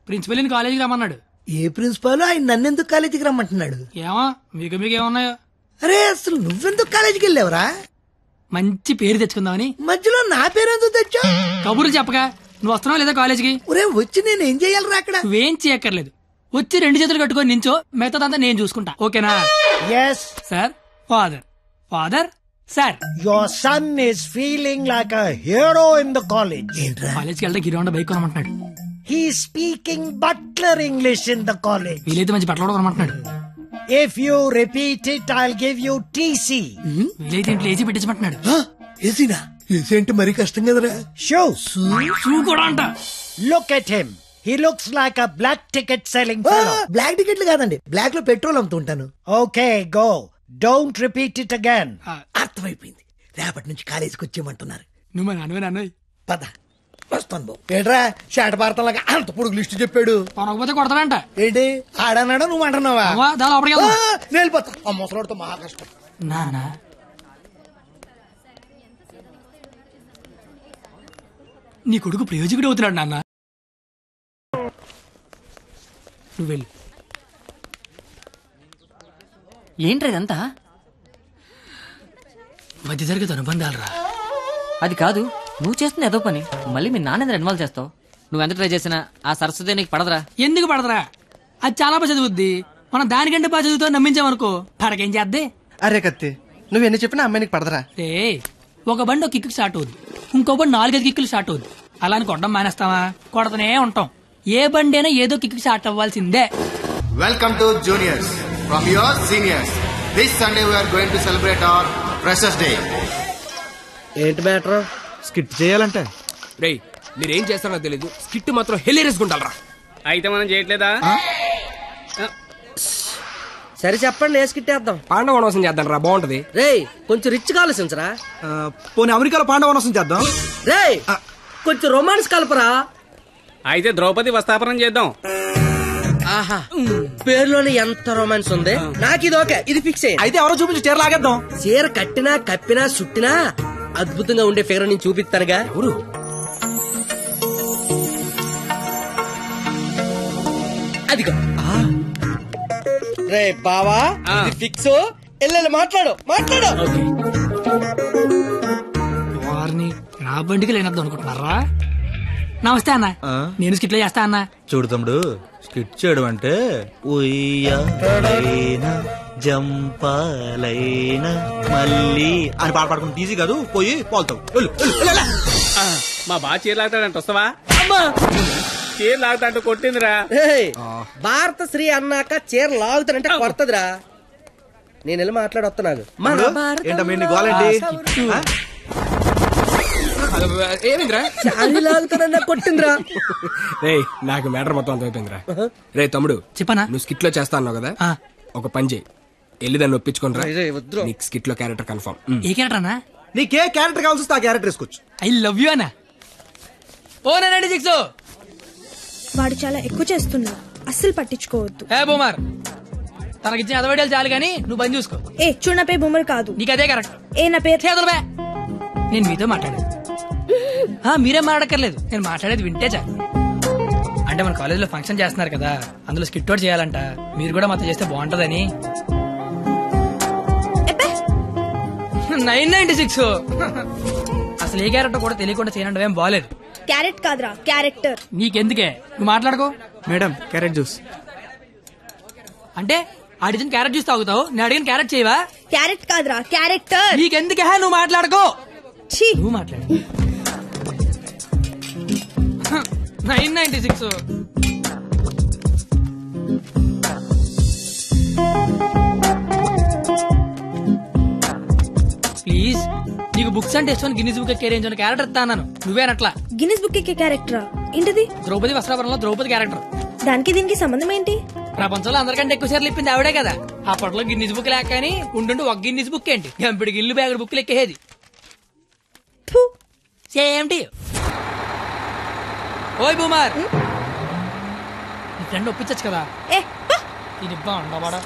Principal కాలేజీకి రమ్మన్నాడు. A principal ఆయన నన్నెందుకు కాలేజీకి రమ్మంటున్నాడు? ఏమో మీకేమన్నాయో. అరే అసలు నువ్వెందుకు కాలేజీకి వెళ్ళావురా? మంచి పేరు తెచ్చుకుందామని. మధ్యలో నా పేరు ఎందుకు తెచ్చా? కబుర్లు చెప్పగా నువ్వు వస్తున్నావు లేదా కాలేజీకి? ఒరే వచ్చి నేను ఏం చెయ్యాలరా అక్కడ? నువ్వేం చేయక్కర్లేదు, వచ్చి 2 చేతులు కట్టుకొని నించో, మిగతాదంతా నేను చూసుకుంటా. ఓకేనా? Yes. Sir. Father sir. Your son is feeling like a hero in the college. కాలేజ్కి వెళ్తే గిరివండ bike కొనమంటున్నాడు. He's speaking butler English in the college. వీలైతే మంచి బట్టలు కూడా కొనమంటున్నాడు. If you repeat it, I'll give you TC. వీలైతే ఇంట్లో ఏసీ పెట్టించమంటున్నాడు. ఏసీనా? ఏసీ అంటే మరీ కష్టం కదరా. Shoes. షూ కూడా అంట. Look at him. He looks like a black ticket selling fellow. Black టికెట్లు కాదండి, బ్లాక్ లో పెట్రోల్ అమ్ముతుంటాను. Okay, go. Don't repeat it again. అర్థమైపోయింది. రేపటి నుంచి కాలేజీకి వచ్చేయమంటున్నారు. నువ్వు నాన్నవే పద వస్తాను బాబు. ఏట్రా షాట భారతంలాగా అంత పొడుగు లిస్టు చెప్పాడు. కొనకపోతే కొడతాడంట. ఏంటి ఆడన్నాడా నువ్వు అంటున్నావా? నేను వెళ్ళిపోతా. ఆ ముసలోడితో మహా కష్టం. నాన్న నీ కొడుకు ప్రయోజకుడు అవుతున్నాడు నాన్న. నువ్వు వెళ్ళు. ఏంట్రా ఇదంతా? మధ్య తరగతి అనుబంధాలరా. అది కాదు, నువ్వు చేస్తున్న ఏదో పని మళ్ళీ మీ నాన్న ఇన్వాల్వ్ చేస్తావు. నువ్వెంత ట్రై చేసినా ఆ సరస్వతి నీకు పడదురా. ఎందుకు పడదురా? అది చాలా బాగా చదువుద్ది. మనం దానికంటే బాగా చదువుతో నమ్మించామనుకో పడకేం చేద్దే. అరే కత్తి, నువ్వు ఎన్ని చెప్పినా అమ్మాయి నీకు పడదరా. రే, ఒక బండి ఒక కిక్కు స్టార్ట్ అవుద్ది, ఇంకో బండి 4-5 కిక్కులు స్టార్ట్ అవుద్ది. అలా అని కొట్టడం మానేస్తావా? కొడతనే ఉంటాం. ఏ బండి అయినా ఏదో కిక్కు స్టార్ట్ అవ్వాల్సిందే. Welcome to juniors from your seniors. This Sunday we are going to celebrate our Freshers Day. ఏంటి మ్యాటర్? స్కిట్ చేయాలంటే రేయ్, మీరేం చేస్తారో తెలీదు, స్కిట్ మాత్రం హిలేరియస్ గుంటాలరా. అయితే మనం చేయట్లేదా? సరే చెప్పండి, ఏ స్కిట్ వేద్దాం? పాండవ వనవాసం చేద్దాం రా, బాగుంటది. రేయ్ కొంచెం రిచ్ ఆలోచించరా. పోనీ అమెరికాలో పాండవ వనవాసం చేద్దాం. రేయ్ కొంచెం రొమాన్స్ కలపరా. అయితే ద్రౌపది వస్తాపనం చేద్దాం. ఆహా, పేరులోనే ఎంత రొమాన్స్ ఉంది. నాకు ఇది ఓకే, ఇది ఫిక్స్ అయ్యి. అయితే ఎవరో చూపించి చీర లాగేద్దాం. చీర కట్టినా కప్పినా చుట్టినా అద్భుతంగా ఉండే ఫిగర్ నేను చూపిస్తానుగా. ఎవరు? అదిగో. రే బావా, ఇది ఫిక్స్. ఎల్లెల్లి మాట్లాడు. వారిని నా బండికి లేనద్దు అనుకుంటున్నారా? నమస్తే అన్న, నేను స్కిట్లో చేస్తా అన్న. చూడు తమ్ముడు, స్కిట్ చేయడం అంటే ఉయ్యాలైనా జంపాలైనా మళ్ళీ అని పాట పాడుకుంటే ఈజీ కాదు. పోయి పోల్తావు. మా బాగా చీర లాగుతాడంట, వస్తావా? చీర లాగుతాంటూ కొట్టిందిరా. భారత శ్రీ అన్నాక చీర లాగుతానంటే కొడతదిరా. నేను వెళ్ళి మాట్లాడొస్తున్నాను. ఏంటమ్మా గోలండి? ఏమిందిరా? లాగుతానన్నా కొట్టిందిరా. రే, నాకు మ్యాటర్ మొత్తం అంత అయిపోయిందిరా. రే తమ్ముడు, చెప్పనా? నువ్వు స్కిట్ లో చేస్తా అన్నావు కదా, ఒక పని చేయి, వెళ్ళి దాన్ని ఒప్పించుకోనరా. నీకు స్కిట్ లో క్యారెక్టర్ కన్ఫర్మ్. ఏ క్యారెక్టర్ అన్నా? నీకే క్యారెక్టర్ కావాల్సి వస్తే ఆ క్యారెక్టర్ వేసుకోవచ్చు. ఐ లవ్ యూ అన్నా. ఓ 96 వాడు చాలా ఎక్కువ చేస్తున్నా, అస్సలు పట్టించుకోవద్దు. ఏ బూమర్, తనకిచ్చిన అదవడాలు చాలు గానీ నువ్వు పని చూసుకో. ఏ చూడు, నా పేరు బూమర్ కాదు. నీకు అదే కరెక్ట్. ఏ నా పేరు చేతులబే. నేను మీతో మాట్లాడేది. మీరేం మాట్లాడక్కర్లేదు, నేను మాట్లాడేది వింటే చాలు. అంటే మన కాలేజీలో ఫంక్షన్ చేస్తున్నారు కదా, అందులో స్కిట్ అవుట్ చేయాలంట. మీరు కూడా మాతో చేస్తే బాగుంటదని. 996 అసలు ఏ క్యారెక్టర్ కూడా తెలియకుండా చేయడం ఏం బాలేదు. క్యారెట్ కాదురా, క్యారెక్టర్. నీకెందుకే, నువ్వు మాట్లాడుకో. మేడం క్యారెట్ జ్యూస్ అంటే అడిగిన క్యారెట్ జ్యూస్ తాగుతావు, నేను అడిగిన క్యారెట్ చేయవా? క్యారెట్ కాదురా, క్యారెక్టర్. నీకెందుకే, నువ్వు మాట్లాడుకో. నువ్వు మాట్లాడు. 996 ప్లీజ్. నీకు బుక్స్ అంటే ఇష్టం, గిన్నీస్ బుక్ ఎక్కేరేంజ్ క్యారెక్టర్ ఇస్తాను. నువ్వేనట్లా. గిన్నీస్ బుక్ ఎక్కే క్యారెక్టరా? ఏంటిది? ద్రౌపది వస్త్రాపురంలో ద్రౌపది క్యారెక్టర్. దానికి దీనికి సంబంధం ఏంటి? ప్రపంచంలో అందరికంటే ఎక్కువ సార్లు ఇప్పింది ఆవిడే కదా. అప్పట్లో గిన్నీస్ బుక్ లేక కానీ ఉంటుంటే ఒక గిన్నీస్ బుక్ ఏంటి, గంపిడి గిల్లు బ్యాగుడు బుక్లు ఎక్కేది. Same to you. ఓయ్ బూమర్, నీ ఫ్రెండ్ ఒప్పించచ్చు కదా. ఇది బాగుండవాడా?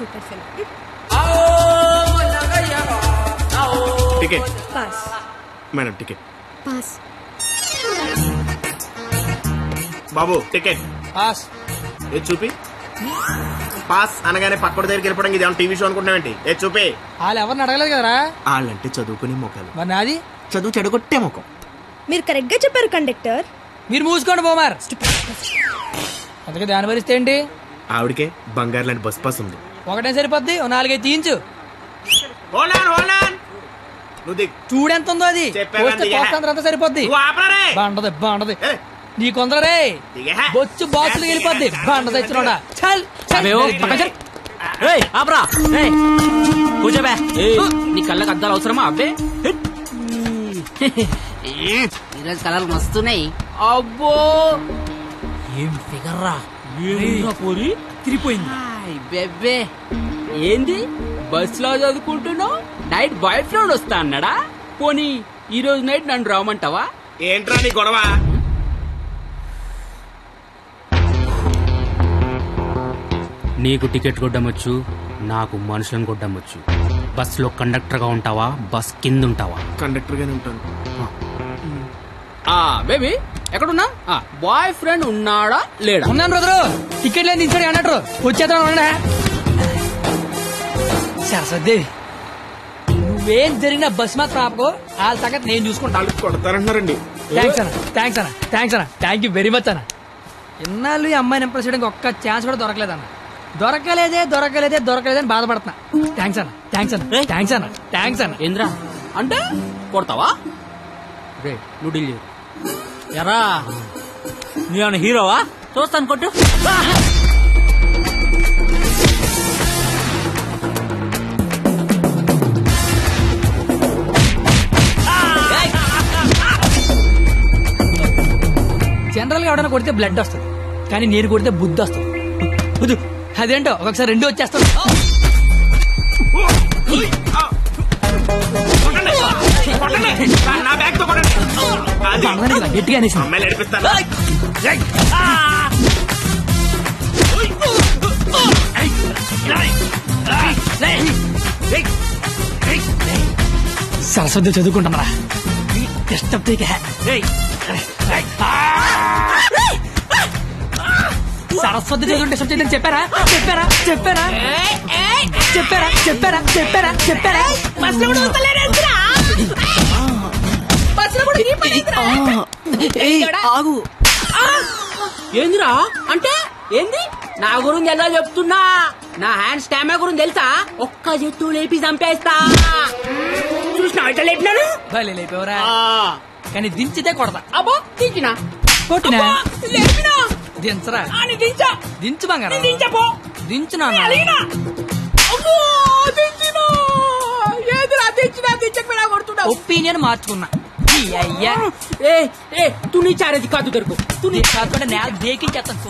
Ticket pass. Madam ticket. Pass. బాబు టికెట్. పాస్. ఏ చూపి. పాస్ అనగానే పక్కడి దగ్గరికి వెళ్ళిపోవడం ఇది టీవీ షో అనుకుంటున్నావేంటి? ఏ చూపి. వాళ్ళు ఎవరిని అడగలేదు కదరా. వాళ్ళంటే చదువుకునే మొక్కలు, మరి నాది చదువు చెడగొట్టే ముఖం. మీరు కరెక్ట్ గా చెప్పారు కండక్టర్. మీరు మూసుకోండి బోమార్. అందుకే దాని భరిస్తే ఏంటి? ఆవిడకే బంగారు లాంటి బస్ పాస్ ఉంది. ఒకటే సరిపోద్ది, 4 తీయించు. చూడెంత ఉందో అది. అంతా సరిపోద్ది. బాగుంటది నీ కొందరే బొచ్చు బాక్సులు వెళ్ళిపోద్ది. బాగుంటది ఇచ్చినోడా. చల్ కూర్చోబే. నీ కళ్ళకి అద్దాలు అవసరమా? అబ్బే ఈరోజు కలర్ మస్తున్నాయి. అబ్బో ఏం ఫిగర్ రా. పోరి తిరిగిపోయింది. బెబ్బే ఏంది బస్ లో చదువుకుంటున్నావు? నైట్ బాయ్ ఫ్రెండ్ వస్తా అన్నాడా? పోనీ ఈ రోజు నైట్ నన్ను రామంటావా? ఏంట్రా నీ గొడవ? నీకు టికెట్ కొట్టమొచ్చు, నాకు మనుషులను కొట్టమొచ్చు. బస్ లో కండక్టర్ గా ఉంటావా, బస్ కింద ఉంటావా? కండక్టర్ గానే ఉంటాను. బేబీ ఎక్కడున్నా? బాయ్ ఫ్రెండ్ ఉన్నాడా లేడా? ఉన్నాను బ్రదరు. టికెట్ లేదు దించాడు అన్నట్టు వచ్చేద్దాం. సరస్వదేవి నువ్వేం జరిగిన బస్ మాత్రం ఆపకో. వాళ్ళ సంగతి నేను చూసుకుంటాను. కొడతారంటున్నారండి. థ్యాంక్స్ అన్న. థ్యాంక్ యూ వెరీ మచ్ అన్న. ఇన్నాళ్ళు ఈ అమ్మాయిని ఇంప్రెస్ చేయడానికి ఒక్క ఛాన్స్ కూడా దొరకలేదన్న. దొరకలేదే అని బాధపడుతున్నా. థ్యాంక్స్ అన్న. ఏంద్రా అంటే కొడతావా? నువ్వు డీల్ చేయు. ఎరా నీ హీరోవా? చూస్తాను కొట్టు. జనరల్ గా ఎవడైనా కొడితే బ్లడ్ వస్తుంది, కానీ నేను కొడితే బుద్ధి వస్తుంది. అదేంటో ఒక్కొక్కసారి 2 వచ్చేస్తాను. గట్టిగా సరస్వతి చదువుకుంటామరా. సరస్వతి చదువుంటే సబ్జెక్ట్ చెప్పారా? ఏందిరా అంటే ఏంది? నా గురించి ఎలా చెప్తున్నా? నా హ్యాండ్ స్టామా గురించి తెలుసా? ఒక్క చెట్టు లేపి చంపేస్తా. చూసినా ఇట్లా లేపినాను. లేపేవరా? కానీ దించితే కొడతా. అబ్బో దించినా కొట్టినా లేపినా దించరా? దించు బంగారం. దించునా? ఒపీనియన్ మార్చుకున్నా. అయ్యా తు నీ చారేది కాదు దొరుకు. నేల దేకించేస్తాను.